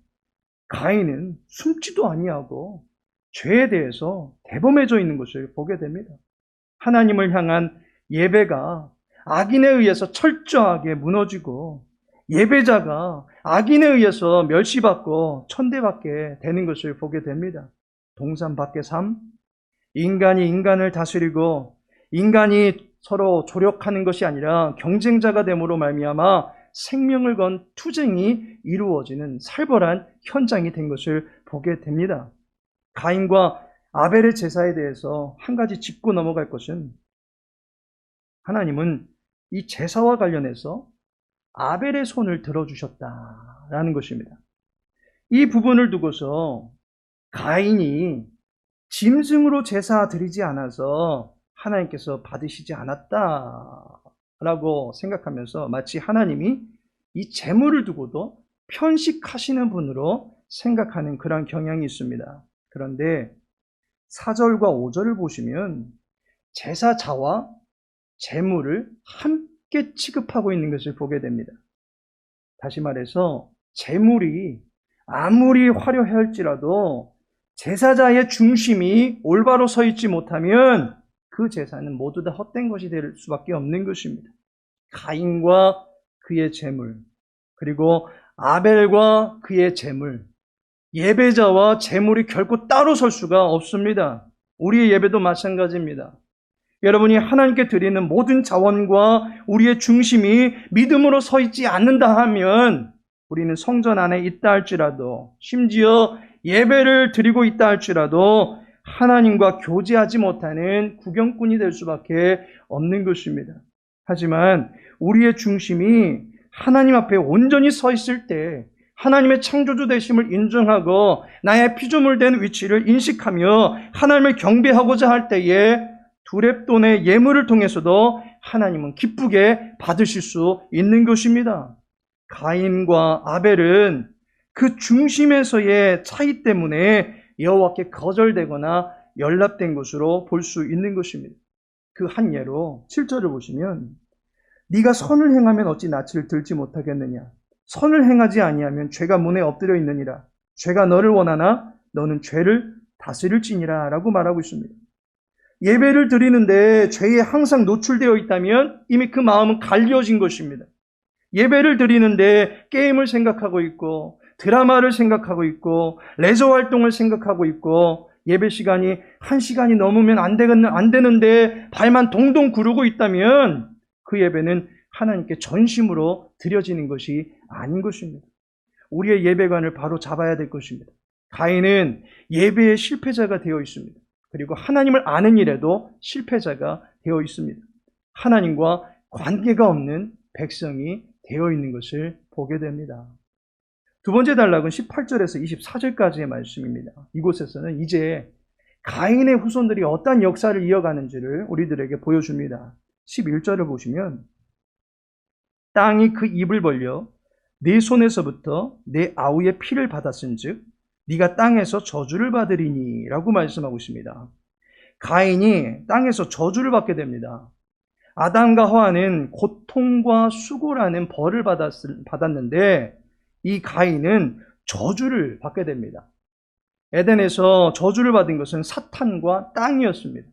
가인은 숨지도 아니하고 죄에 대해서 대범해져 있는 것을 보게 됩니다. 하나님을 향한 예배가 악인에 의해서 철저하게 무너지고 예배자가 악인에 의해서 멸시받고 천대받게 되는 것을 보게 됩니다. 동산 밖의 삶, 인간이 인간을 다스리고 인간이 서로 조력하는 것이 아니라 경쟁자가 됨으로 말미암아 생명을 건 투쟁이 이루어지는 살벌한 현장이 된 것을 보게 됩니다. 가인과 아벨의 제사에 대해서 한 가지 짚고 넘어갈 것은 하나님은 이 제사와 관련해서 아벨의 손을 들어주셨다라는 것입니다. 이 부분을 두고서 가인이 짐승으로 제사 드리지 않아서 하나님께서 받으시지 않았다라고 생각하면서 마치 하나님이 이 제물을 두고도 편식하시는 분으로 생각하는 그런 경향이 있습니다. 그런데 4절과 5절을 보시면 제사자와 제물을 함께 취급하고 있는 것을 보게 됩니다. 다시 말해서 제물이 아무리 화려해 할지라도 제사자의 중심이 올바로 서 있지 못하면 그 제사는 모두 다 헛된 것이 될 수밖에 없는 것입니다. 가인과 그의 제물, 그리고 아벨과 그의 제물, 예배자와 제물이 결코 따로 설 수가 없습니다. 우리의 예배도 마찬가지입니다. 여러분이 하나님께 드리는 모든 자원과 우리의 중심이 믿음으로 서 있지 않는다 하면 우리는 성전 안에 있다 할지라도 심지어 예배를 드리고 있다 할지라도 하나님과 교제하지 못하는 구경꾼이 될 수밖에 없는 것입니다. 하지만 우리의 중심이 하나님 앞에 온전히 서 있을 때 하나님의 창조주 되심을 인정하고 나의 피조물된 위치를 인식하며 하나님을 경배하고자 할 때에 두렙돈의 예물을 통해서도 하나님은 기쁘게 받으실 수 있는 것입니다. 가인과 아벨은 그 중심에서의 차이 때문에 여호와께 거절되거나 연락된 것으로 볼 수 있는 것입니다. 그 한 예로 7절을 보시면 네가 선을 행하면 어찌 낯을 들지 못하겠느냐. 선을 행하지 아니하면 죄가 문에 엎드려 있느니라. 죄가 너를 원하나 너는 죄를 다스릴지니라 라고 말하고 있습니다. 예배를 드리는데 죄에 항상 노출되어 있다면 이미 그 마음은 갈려진 것입니다. 예배를 드리는데 게임을 생각하고 있고 드라마를 생각하고 있고 레저 활동을 생각하고 있고 예배 시간이 1시간이 넘으면 안 되는데 발만 동동 구르고 있다면 그 예배는 하나님께 전심으로 드려지는 것이 아닌 것입니다. 우리의 예배관을 바로 잡아야 될 것입니다. 가인은 예배의 실패자가 되어 있습니다. 그리고 하나님을 아는 일에도 실패자가 되어 있습니다. 하나님과 관계가 없는 백성이 되어 있는 것을 보게 됩니다. 두 번째 단락은 18절에서 24절까지의 말씀입니다. 이곳에서는 이제 가인의 후손들이 어떠한 역사를 이어가는지를 우리들에게 보여줍니다. 11절을 보시면 땅이 그 입을 벌려 네 손에서부터 내 아우의 피를 받았은즉 네가 땅에서 저주를 받으리니 라고 말씀하고 있습니다. 가인이 땅에서 저주를 받게 됩니다. 아담과 하와는 고통과 수고라는 벌을 받았는데 이 가인은 저주를 받게 됩니다. 에덴에서 저주를 받은 것은 사탄과 땅이었습니다.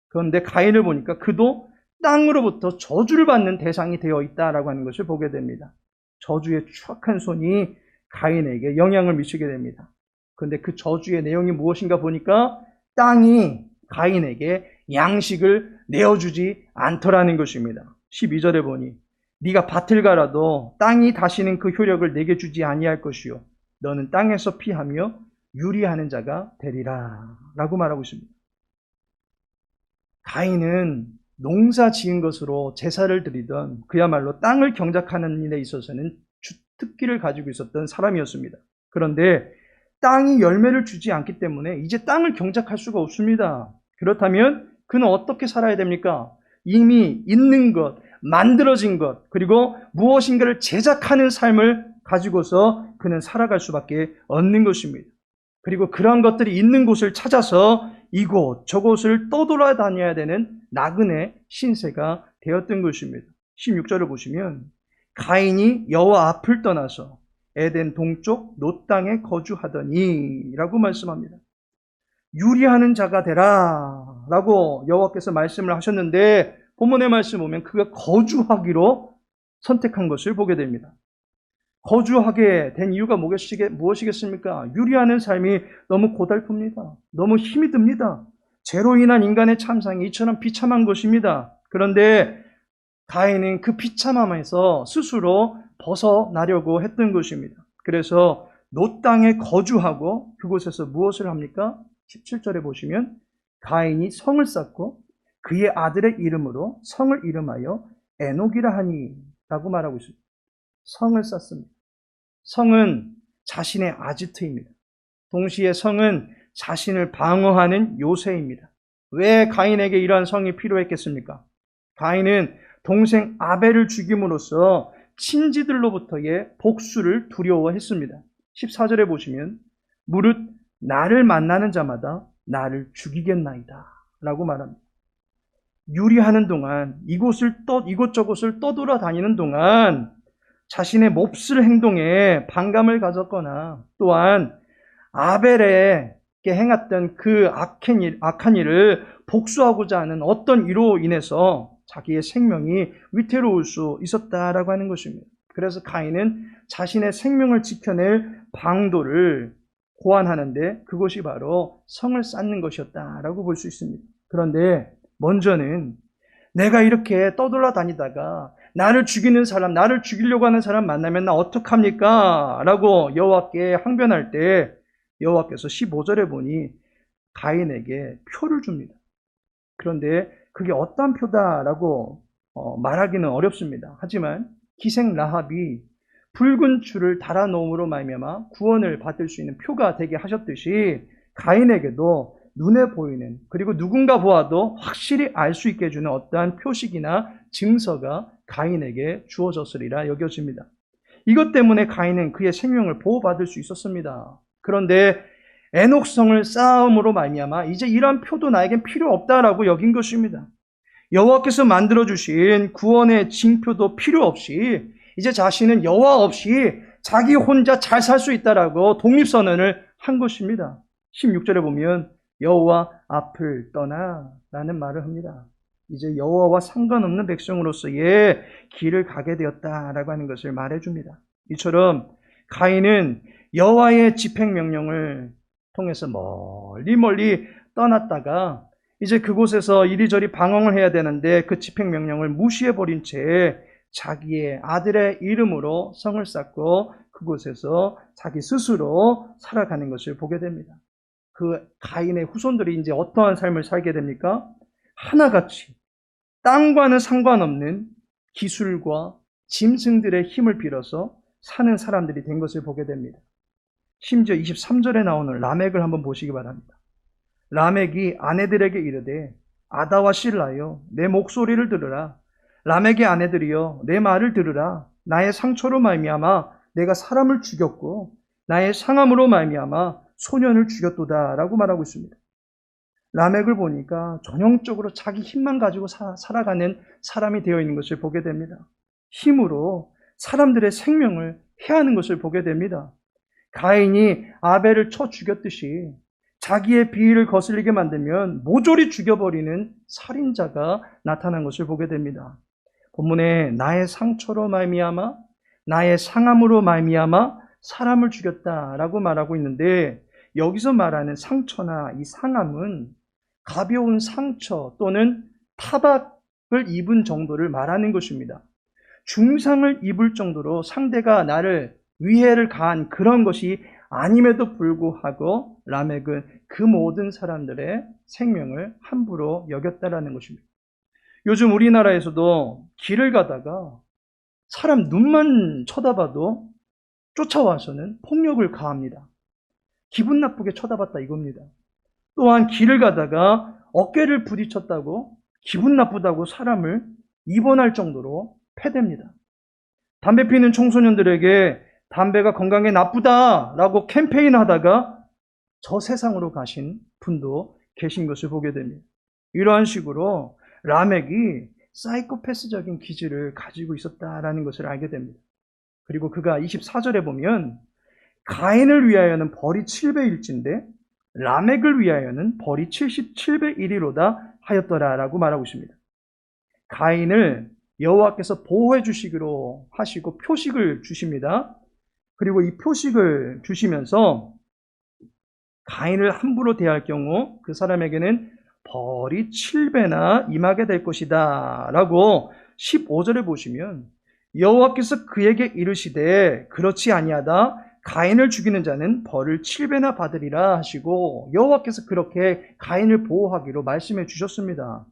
그런데 가인을 보니까 그도 땅으로부터 저주를 받는 대상이 되어 있다라고 하는 것을 보게 됩니다. 저주의 추악한 손이 가인에게 영향을 미치게 됩니다. 그런데 그 저주의 내용이 무엇인가 보니까 땅이 가인에게 양식을 내어주지 않더라는 것입니다. 12절에 보니 네가 밭을 갈아도 땅이 다시는 그 효력을 내게 주지 아니할 것이요 너는 땅에서 피하며 유리하는 자가 되리라 라고 말하고 있습니다. 가인은 농사 지은 것으로 제사를 드리던 그야말로 땅을 경작하는 일에 있어서는 주특기를 가지고 있었던 사람이었습니다. 그런데 땅이 열매를 주지 않기 때문에 이제 땅을 경작할 수가 없습니다. 그렇다면 그는 어떻게 살아야 됩니까? 이미 있는 것, 만들어진 것, 그리고 무엇인가를 제작하는 삶을 가지고서 그는 살아갈 수밖에 없는 것입니다. 그리고 그러한 것들이 있는 곳을 찾아서 이곳 저곳을 떠돌아다녀야 되는 나그네 신세가 되었던 것입니다. 16절을 보시면 가인이 여호와 앞을 떠나서 에덴 동쪽 놋 땅에 거주하더니 라고 말씀합니다. 유리하는 자가 되라 라고 여호와께서 말씀을 하셨는데 본문의 말씀 보면 그가 거주하기로 선택한 것을 보게 됩니다. 거주하게 된 이유가 무엇이겠습니까? 유리하는 삶이 너무 고달픕니다. 너무 힘이 듭니다. 죄로 인한 인간의 참상이 이처럼 비참한 것입니다. 그런데 가인은 그 비참함에서 스스로 벗어나려고 했던 것입니다. 그래서 놋 땅에 거주하고 그곳에서 무엇을 합니까? 17절에 보시면 가인이 성을 쌓고 그의 아들의 이름으로 성을 이름하여 에녹이라 하니 라고 말하고 있습니다. 성을 쌓습니다. 성은 자신의 아지트입니다. 동시에 성은 자신을 방어하는 요새입니다. 왜 가인에게 이러한 성이 필요했겠습니까? 가인은 동생 아벨을 죽임으로써 친지들로부터의 복수를 두려워했습니다. 14절에 보시면 무릇 나를 만나는 자마다 나를 죽이겠나이다 라고 말합니다. 유리하는 동안 이곳저곳을 떠돌아다니는 동안 자신의 몹쓸 행동에 반감을 가졌거나 또한 아벨에게 행했던 그 악한 일을 복수하고자 하는 어떤 이로 인해서 자기의 생명이 위태로울 수 있었다라고 하는 것입니다. 그래서 가인은 자신의 생명을 지켜낼 방도를 고안하는데 그것이 바로 성을 쌓는 것이었다라고 볼 수 있습니다. 그런데 먼저는 내가 이렇게 떠돌아다니다가 나를 죽이는 사람, 나를 죽이려고 하는 사람 만나면 나 어떡합니까? 라고 여호와께 항변할 때 여호와께서 15절에 보니 가인에게 표를 줍니다. 그런데 그게 어떤 표다라고 말하기는 어렵습니다. 하지만 기생 라합이 붉은 줄을 달아놓음으로 말미암아 구원을 받을 수 있는 표가 되게 하셨듯이 가인에게도 눈에 보이는 그리고 누군가 보아도 확실히 알 수 있게 해주는 어떠한 표식이나 증서가 가인에게 주어졌으리라 여겨집니다. 이것 때문에 가인은 그의 생명을 보호받을 수 있었습니다. 그런데 에녹성을 쌓음으로 말미암아 이제 이러한 표도 나에겐 필요 없다라고 여긴 것입니다. 여호와께서 만들어주신 구원의 징표도 필요 없이 이제 자신은 여호와 없이 자기 혼자 잘 살 수 있다라고 독립선언을 한 것입니다. 16절에 보면 여호와 앞을 떠나 라는 말을 합니다. 이제 여호와와 상관없는 백성으로서의 길을 가게 되었다라고 하는 것을 말해줍니다. 이처럼 가인은 여호와의 집행명령을 통해서 멀리 떠났다가 이제 그곳에서 이리저리 방황을 해야 되는데 그 집행명령을 무시해버린 채 자기의 아들의 이름으로 성을 쌓고 그곳에서 자기 스스로 살아가는 것을 보게 됩니다. 그 가인의 후손들이 이제 어떠한 삶을 살게 됩니까? 하나같이 땅과는 상관없는 기술과 짐승들의 힘을 빌어서 사는 사람들이 된 것을 보게 됩니다. 심지어 23절에 나오는 라멕을 한번 보시기 바랍니다. 라멕이 아내들에게 이르되 아다와 실라여 내 목소리를 들으라. 라멕의 아내들이여 내 말을 들으라. 나의 상처로 말미암아 내가 사람을 죽였고 나의 상함으로 말미암아 소년을 죽였도다 라고 말하고 있습니다. 라멕을 보니까 전형적으로 자기 힘만 가지고 살아가는 사람이 되어 있는 것을 보게 됩니다. 힘으로 사람들의 생명을 해하는 것을 보게 됩니다. 가인이 아벨을 쳐 죽였듯이 자기의 비위를 거슬리게 만들면 모조리 죽여버리는 살인자가 나타난 것을 보게 됩니다. 본문에 나의 상처로 말미암아 나의 상함으로 말미암아 사람을 죽였다라고 말하고 있는데, 여기서 말하는 상처나 이 상함은 가벼운 상처 또는 타박을 입은 정도를 말하는 것입니다. 중상을 입을 정도로 상대가 나를 위해를 가한 그런 것이 아님에도 불구하고 라멕은 그 모든 사람들의 생명을 함부로 여겼다라는 것입니다. 요즘 우리나라에서도 길을 가다가 사람 눈만 쳐다봐도 쫓아와서는 폭력을 가합니다. 기분 나쁘게 쳐다봤다 이겁니다. 또한 길을 가다가 어깨를 부딪혔다고 기분 나쁘다고 사람을 입원할 정도로 패댑니다. 담배 피는 청소년들에게 담배가 건강에 나쁘다라고 캠페인하다가 저 세상으로 가신 분도 계신 것을 보게 됩니다. 이러한 식으로 라멕이 사이코패스적인 기질을 가지고 있었다라는 것을 알게 됩니다. 그리고 그가 24절에 보면 가인을 위하여는 벌이 700일진데 라멕을 위하여는 벌이 77배 1이로다 하였더라라고 말하고 있습니다. 가인을 여호와께서 보호해 주시기로 하시고 표식을 주십니다. 그리고 이 표식을 주시면서 가인을 함부로 대할 경우 그 사람에게는 벌이 7배나 임하게 될 것이다 라고 15절에 보시면 여호와께서 그에게 이르시되 그렇지 아니하다 가인을 죽이는 자는 벌을 7배나 받으리라 하시고 여호와께서 그렇게 가인을 보호하기로 말씀해 주셨습니다.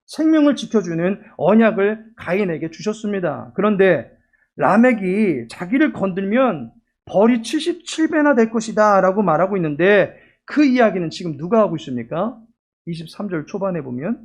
생명을 지켜주는 언약을 가인에게 주셨습니다. 그런데 라멕이 자기를 건들면 벌이 77배나 될 것이다 라고 말하고 있는데, 그 이야기는 지금 누가 하고 있습니까? 23절 초반에 보면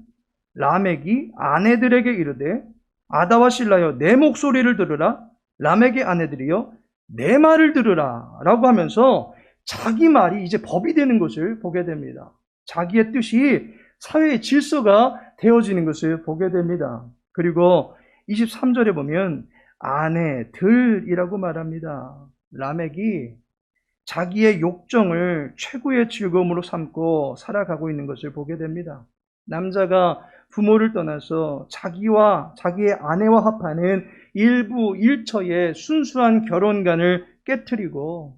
라멕이 아내들에게 이르되 아다와 실라여 내 목소리를 들으라. 라멕의 아내들이여 내 말을 들으라 라고 하면서 자기 말이 이제 법이 되는 것을 보게 됩니다. 자기의 뜻이 사회의 질서가 되어지는 것을 보게 됩니다. 그리고 23절에 보면 아내들이라고 말합니다. 라멕이 자기의 욕정을 최고의 즐거움으로 삼고 살아가고 있는 것을 보게 됩니다. 남자가 부모를 떠나서 자기와 자기의 아내와 합하는 일부 일처의 순수한 결혼관을 깨트리고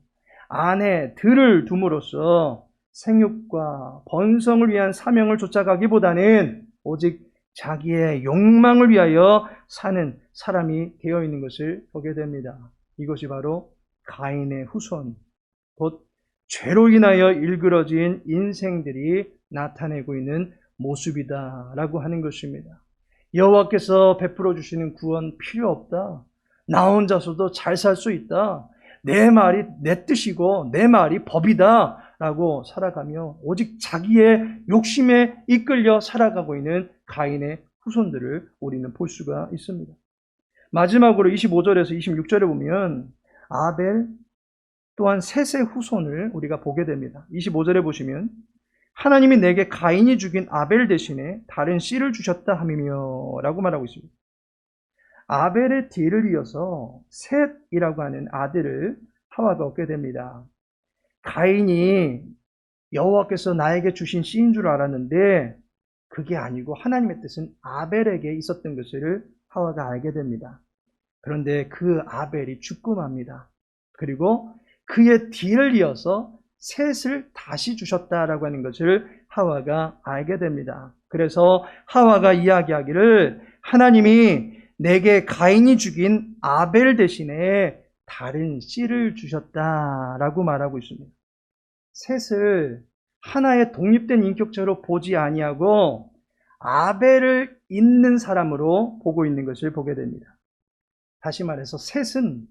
아내들을 둠으로써 생육과 번성을 위한 사명을 쫓아가기보다는 오직 자기의 욕망을 위하여 사는 사람이 되어 있는 것을 보게 됩니다. 이것이 바로 가인의 후손, 곧 죄로 인하여 일그러진 인생들이 나타내고 있는 모습이다라고 하는 것입니다. 여호와께서 베풀어 주시는 구원 필요 없다. 나 혼자서도 잘 살 수 있다. 내 말이 내 뜻이고 내 말이 법이다 라고 살아가며 오직 자기의 욕심에 이끌려 살아가고 있는 가인의 후손들을 우리는 볼 수가 있습니다. 마지막으로 25절에서 26절에 보면 아벨 또한 셋의 후손을 우리가 보게 됩니다. 25절에 보시면 하나님이 내게 가인이 죽인 아벨 대신에 다른 씨를 주셨다 함이며 라고 말하고 있습니다. 아벨의 뒤를 이어서 셋이라고 하는 아들을 하와가 얻게 됩니다. 가인이 여호와께서 나에게 주신 씨인 줄 알았는데 그게 아니고 하나님의 뜻은 아벨에게 있었던 것을 하와가 알게 됩니다. 그런데 그 아벨이 죽고 맙니다. 그리고 그의 뒤를 이어서 셋을 다시 주셨다라고 하는 것을 하와가 알게 됩니다. 그래서 하와가 이야기하기를 하나님이 내게 가인이 죽인 아벨 대신에 다른 씨를 주셨다라고 말하고 있습니다. 셋을 하나의 독립된 인격체로 보지 아니하고 아벨을 있는 사람으로 보고 있는 것을 보게 됩니다. 다시 말해서 셋은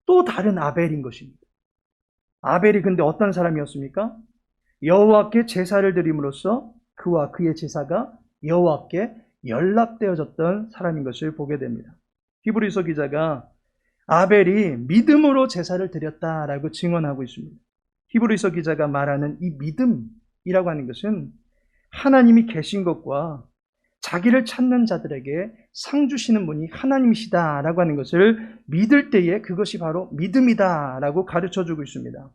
또 다른 아벨인 것입니다. 아벨이 근데 어떤 사람이었습니까? 여호와께 제사를 드림으로써 그와 그의 제사가 여호와께 연락되어졌던 사람인 것을 보게 됩니다. 히브리서 기자가 아벨이 믿음으로 제사를 드렸다라고 증언하고 있습니다. 히브리서 기자가 말하는 이 믿음이라고 하는 것은 하나님이 계신 것과 자기를 찾는 자들에게 상 주시는 분이 하나님이시다라고 하는 것을 믿을 때에 그것이 바로 믿음이다라고 가르쳐주고 있습니다.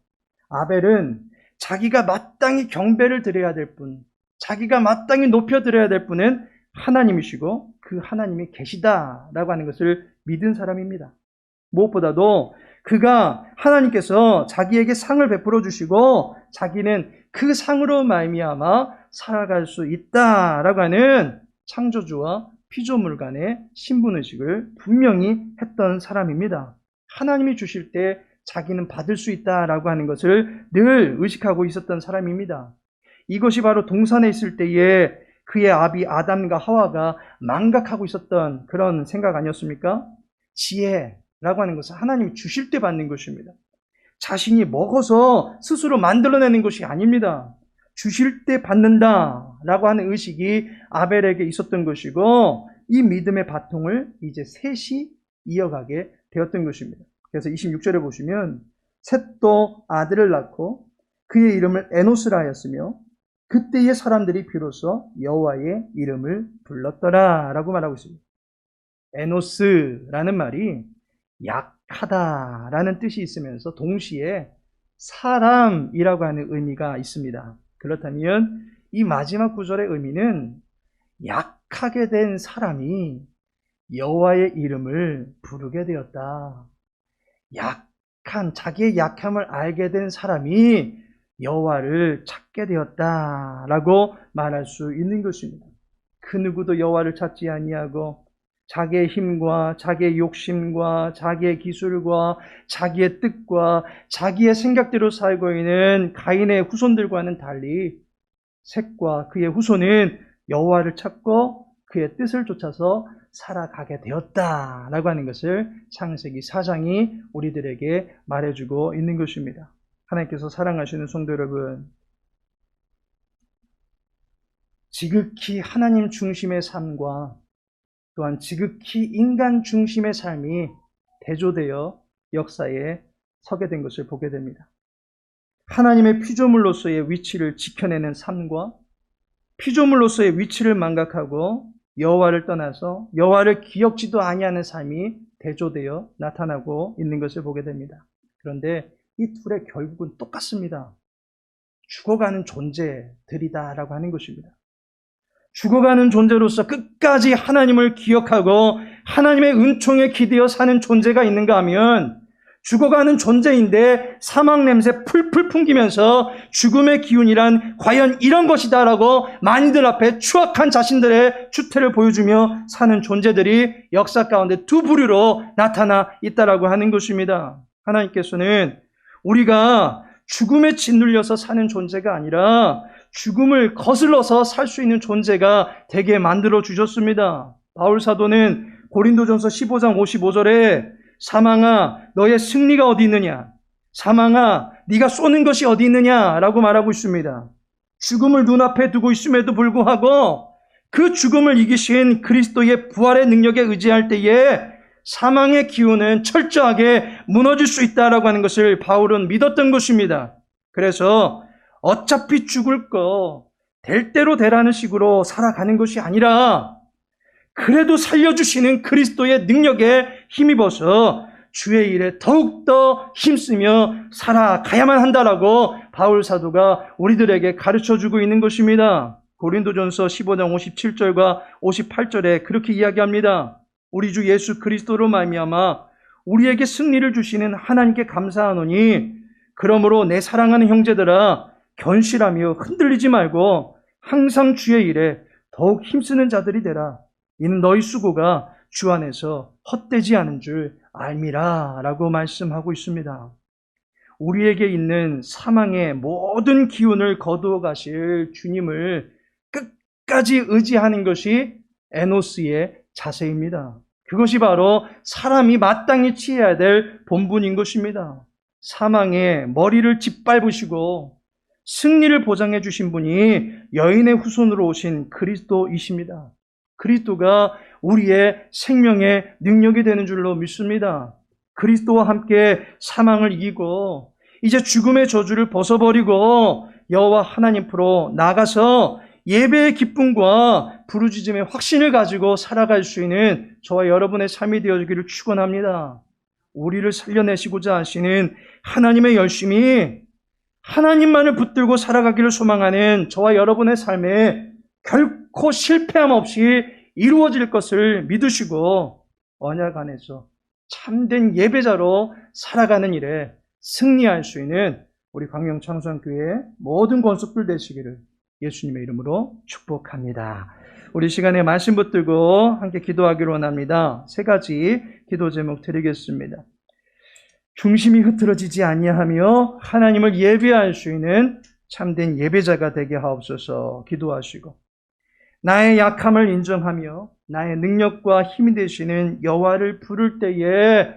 아벨은 자기가 마땅히 경배를 드려야 될 분, 자기가 마땅히 높여드려야 될 분은 하나님이시고 그 하나님이 계시다라고 하는 것을 믿은 사람입니다. 무엇보다도 그가 하나님께서 자기에게 상을 베풀어 주시고 자기는 그 상으로 말미암아 살아갈 수 있다라고 하는 창조주와 피조물 간의 신분의식을 분명히 했던 사람입니다. 하나님이 주실 때 자기는 받을 수 있다라고 하는 것을 늘 의식하고 있었던 사람입니다. 이것이 바로 동산에 있을 때에 그의 아비 아담과 하와가 망각하고 있었던 그런 생각 아니었습니까? 지혜라고 하는 것은 하나님이 주실 때 받는 것입니다. 자신이 먹어서 스스로 만들어내는 것이 아닙니다. 주실 때 받는다라고 하는 의식이 아벨에게 있었던 것이고 이 믿음의 바통을 이제 셋이 이어가게 되었던 것입니다. 그래서 26절에 보시면 셋도 아들을 낳고 그의 이름을 에노스라 하였으며 그때의 사람들이 비로소 여호와의 이름을 불렀더라라고 말하고 있습니다. 에노스라는 말이 약하다라는 뜻이 있으면서 동시에 사람이라고 하는 의미가 있습니다. 그렇다면 이 마지막 구절의 의미는 약하게 된 사람이 여호와의 이름을 부르게 되었다. 자기의 약함을 알게 된 사람이 여호와를 찾게 되었다라고 말할 수 있는 것입니다. 그 누구도 여호와를 찾지 아니하고 자기의 힘과 자기의 욕심과 자기의 기술과 자기의 뜻과 자기의 생각대로 살고 있는 가인의 후손들과는 달리 셋과 그의 후손은 여호와를 찾고 그의 뜻을 쫓아서 살아가게 되었다라고 하는 것을 창세기 4장이 우리들에게 말해주고 있는 것입니다. 하나님께서 사랑하시는 성도 여러분, 지극히 하나님 중심의 삶과 또한 지극히 인간 중심의 삶이 대조되어 역사에 서게 된 것을 보게 됩니다. 하나님의 피조물로서의 위치를 지켜내는 삶과 피조물로서의 위치를 망각하고 여호와를 떠나서 여호와를 기억지도 아니하는 삶이 대조되어 나타나고 있는 것을 보게 됩니다. 그런데 이 둘의 결국은 똑같습니다. 죽어가는 존재들이다라고 하는 것입니다. 죽어가는 존재로서 끝까지 하나님을 기억하고 하나님의 은총에 기대어 사는 존재가 있는가 하면 죽어가는 존재인데 사망 냄새 풀풀 풍기면서 죽음의 기운이란 과연 이런 것이다라고 많이들 앞에 추악한 자신들의 추태를 보여주며 사는 존재들이 역사 가운데 두 부류로 나타나 있다라고 하는 것입니다. 하나님께서는 우리가 죽음에 짓눌려서 사는 존재가 아니라 죽음을 거슬러서 살 수 있는 존재가 되게 만들어 주셨습니다. 바울 사도는 고린도전서 15장 55절에 사망아 너의 승리가 어디 있느냐, 사망아 네가 쏘는 것이 어디 있느냐라고 말하고 있습니다. 죽음을 눈앞에 두고 있음에도 불구하고 그 죽음을 이기신 그리스도의 부활의 능력에 의지할 때에 사망의 기운은 철저하게 무너질 수 있다라고 하는 것을 바울은 믿었던 것입니다. 그래서 어차피 죽을 거 될 대로 되라는 식으로 살아가는 것이 아니라 그래도 살려주시는 그리스도의 능력에 힘입어서 주의 일에 더욱더 힘쓰며 살아가야만 한다라고 바울 사도가 우리들에게 가르쳐주고 있는 것입니다. 고린도전서 15장 57절과 58절에 그렇게 이야기합니다. 우리 주 예수 그리스도로 말미암아 우리에게 승리를 주시는 하나님께 감사하노니 그러므로 내 사랑하는 형제들아 견실하며 흔들리지 말고 항상 주의 일에 더욱 힘쓰는 자들이 되라. 이는 너희 수고가 주 안에서 헛되지 않은 줄 알미라 라고 말씀하고 있습니다. 우리에게 있는 사망의 모든 기운을 거두어 가실 주님을 끝까지 의지하는 것이 에노스의 자세입니다. 그것이 바로 사람이 마땅히 취해야 될 본분인 것입니다. 사망의 머리를 짓밟으시고 승리를 보장해 주신 분이 여인의 후손으로 오신 그리스도이십니다. 그리스도가 우리의 생명의 능력이 되는 줄로 믿습니다. 그리스도와 함께 사망을 이기고 이제 죽음의 저주를 벗어버리고 여호와 하나님 앞으로 나가서 예배의 기쁨과 부르짖음의 확신을 가지고 살아갈 수 있는 저와 여러분의 삶이 되어지기를 축원합니다. 우리를 살려내시고자 하시는 하나님의 열심이 하나님만을 붙들고 살아가기를 소망하는 저와 여러분의 삶에 결코 실패함 없이 이루어질 것을 믿으시고 언약 안에서 참된 예배자로 살아가는 일에 승리할 수 있는 우리 광명창수교회의 모든 권속들 되시기를 예수님의 이름으로 축복합니다. 우리 시간에 말씀 붙들고 함께 기도하기로 원합니다. 세 가지 기도 제목 드리겠습니다. 중심이 흐트러지지 아니하며 하나님을 예배할 수 있는 참된 예배자가 되게 하옵소서 기도하시고, 나의 약함을 인정하며 나의 능력과 힘이 되시는 여호와를 부를 때에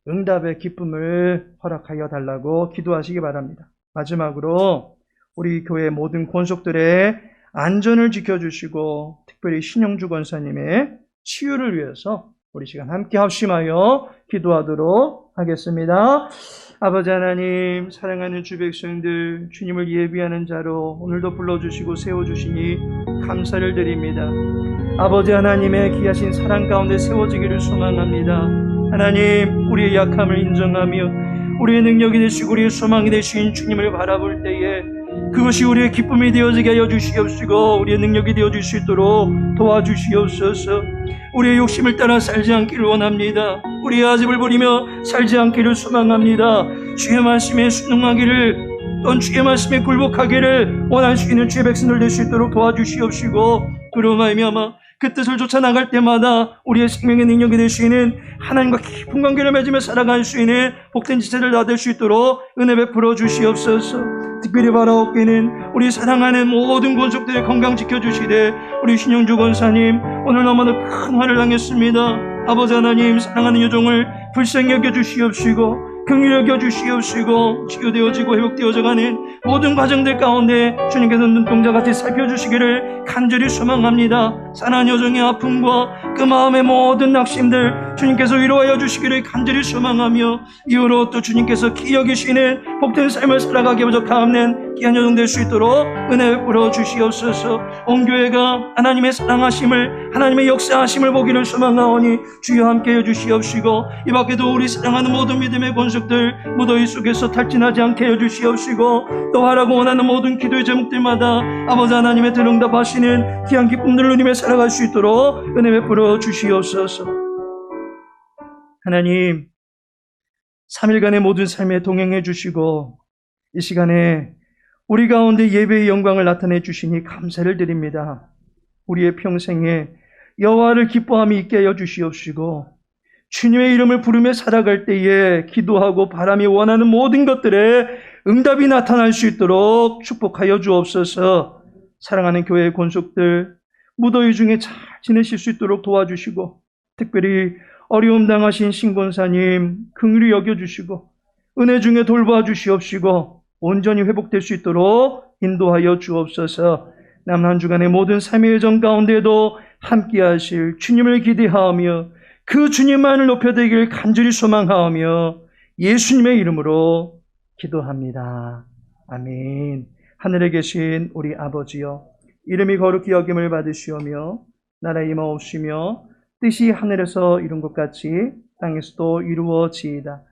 응답의 기쁨을 허락하여 달라고 기도하시기 바랍니다. 마지막으로 우리 교회 모든 권속들의 안전을 지켜주시고 특별히 신영주 권사님의 치유를 위해서 우리 시간 함께 합심하여 기도하도록 하겠습니다. 아버지 하나님, 사랑하는 주 백성들, 주님을 예비하는 자로 오늘도 불러주시고 세워주시니 감사를 드립니다. 아버지 하나님의 귀하신 사랑 가운데 세워지기를 소망합니다. 하나님, 우리의 약함을 인정하며 우리의 능력이 되시고 우리의 소망이 되신 주님을 바라볼 때에 그것이 우리의 기쁨이 되어지게 하여 주시옵시고 우리의 능력이 되어줄 수 있도록 도와주시옵소서. 우리의 욕심을 따라 살지 않기를 원합니다. 우리의 아집을 부리며 살지 않기를 소망합니다. 주의 말씀에 순응하기를 또한 주의 말씀에 굴복하기를 원할 수 있는 주의 백성들 될 수 있도록 도와주시옵시고, 그로 말미암아 그 뜻을 쫓아 나갈 때마다 우리의 생명의 능력이 되시는 하나님과 깊은 관계를 맺으며 살아갈 수 있는 복된 지체를 다 될 수 있도록 은혜 베풀어 주시옵소서. 특별히 바라옵기는 우리 사랑하는 모든 권속들의 건강 지켜주시되 우리 신영주 권사님 오늘 너무나 큰 화를 당했습니다. 아버지 하나님, 사랑하는 여종을 불쌍히 여겨주시옵시고 긍휼히 여겨주시옵시고 치유되어지고 회복되어져가는 모든 과정들 가운데 주님께서 눈동자같이 살펴주시기를 간절히 소망합니다. 사랑하는 여종의 아픔과 그 마음의 모든 낙심들 주님께서 위로하여 주시기를 간절히 소망하며 이후로 또 주님께서 기여기시는 복된 삶을 살아가게 부족하옵는 귀한 여종 될 수 있도록 은혜 베풀어 주시옵소서. 온 교회가 하나님의 사랑하심을, 하나님의 역사하심을 보기를 소망하오니 주여 함께해 주시옵시고 이 밖에도 우리 사랑하는 모든 믿음의 권속들 무더위 속에서 탈진하지 않게 해주시옵시고 또 하라고 원하는 모든 기도의 제목들마다 아버지 하나님의 대응답하시는 귀한 기쁨들로 누리며 살아갈 수 있도록 은혜 베풀어 주시옵소서. 하나님, 3일간의 모든 삶에 동행해 주시고 이 시간에 우리 가운데 예배의 영광을 나타내 주시니 감사를 드립니다. 우리의 평생에 여호와를 기뻐함이 있게 하여 주시옵시고 주님의 이름을 부르며 살아갈 때에 기도하고 바람이 원하는 모든 것들에 응답이 나타날 수 있도록 축복하여 주옵소서. 사랑하는 교회의 권속들 무더위 중에 잘 지내실 수 있도록 도와주시고 특별히 어려움 당하신 신권사님 긍휼히 여겨주시고 은혜 중에 돌봐 주시옵시고 온전히 회복될 수 있도록 인도하여 주옵소서. 남은 한 주간의 모든 삶의 여정 가운데도 함께 하실 주님을 기대하며 그 주님만을 높여드리길 간절히 소망하며 예수님의 이름으로 기도합니다. 아멘. 하늘에 계신 우리 아버지여, 이름이 거룩히 여김을 받으시오며 나라 임하옵시며 뜻이 하늘에서 이룬 것 같이 땅에서도 이루어지이다.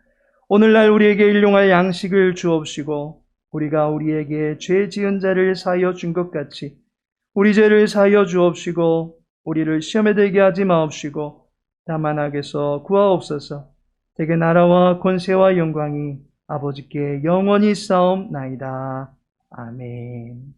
오늘날 우리에게 일용할 양식을 주옵시고 우리가 우리에게 죄 지은 자를 사하여 준 것 같이 우리 죄를 사하여 주옵시고 우리를 시험에 들게 하지 마옵시고 다만 악에서 구하옵소서. 대개 나라와 권세와 영광이 아버지께 영원히 싸움나이다. 아멘.